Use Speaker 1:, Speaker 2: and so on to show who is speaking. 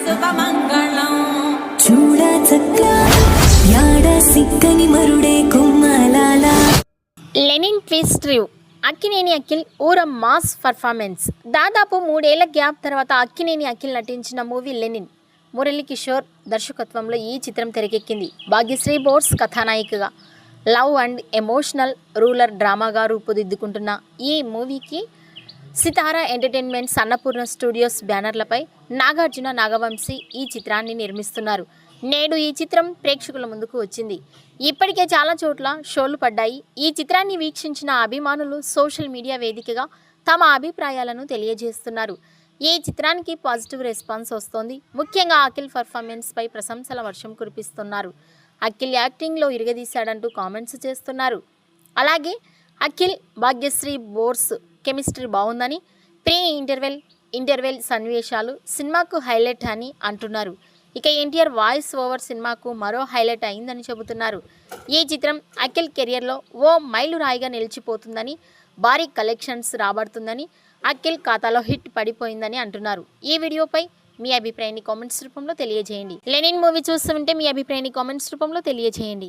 Speaker 1: శుభమంగళం
Speaker 2: చూడ చక్క యాడ సిక్కని మరుడే కొమ్మలాల.
Speaker 3: Lenin twist review. Akkineni Akhil ఊర మాస్ పర్ఫార్మెన్స్. దాదాపు 3 ఏళ్ల గ్యాప్ తర్వాత అక్కినేని అఖిల్ నటించిన మూవీ లెనిన్. మురళీ కిషోర్ దర్శకత్వంలో ఈ చిత్రం తెరకెక్కింది. భాగ్యశ్రీ బోర్స్ కథానాయికగా లవ్ అండ్ ఎమోషనల్ రూరల్ డ్రామాగా రూపుదిద్దుకుంటున్న ఈ మూవీకి సితారా ఎంటర్టైన్మెంట్స్, అన్నపూర్ణ స్టూడియోస్ బ్యానర్లపై నాగార్జున, నాగవంశీ ఈ చిత్రాన్ని నిర్మిస్తున్నారు. నేడు ఈ చిత్రం ప్రేక్షకుల ముందుకు వచ్చింది. ఇప్పటికే చాలా చోట్ల షోలు పడ్డాయి. ఈ చిత్రాన్ని వీక్షించిన అభిమానులు సోషల్ మీడియా వేదికగా తమ అభిప్రాయాలను తెలియజేస్తున్నారు. ఈ చిత్రానికి పాజిటివ్ రెస్పాన్స్ వస్తోంది. ముఖ్యంగా అఖిల్ పర్ఫార్మెన్స్పై ప్రశంసల వర్షం కురిపిస్తున్నారు. అఖిల్ యాక్టింగ్లో ఇరగదీశాడంటూ కామెంట్స్ చేస్తున్నారు. అలాగే అఖిల్, భాగ్యశ్రీ బోర్స్ కెమిస్ట్రీ బాగుందని, ప్రీ ఇంటర్వెల్ సన్నివేశాలు సినిమాకు హైలైట్ అని అంటున్నారు. ఇక ఎన్టీఆర్ వాయిస్ ఓవర్ సినిమాకు మరో హైలైట్ అయిందని చెబుతున్నారు. ఈ చిత్రం అఖిల్ కెరియర్లో ఓ మైలురాయిగా నిలిచిపోతుందని, భారీ కలెక్షన్స్ రాబడుతుందని, అఖిల్ ఖాతాలో హిట్ పడిపోయిందని అంటున్నారు. ఈ వీడియోపై మీ అభిప్రాయాన్ని కామెంట్స్ రూపంలో తెలియజేయండి. లెనిన్ మూవీ చూస్తుంటే మీ అభిప్రాయాన్ని కామెంట్స్ రూపంలో తెలియజేయండి.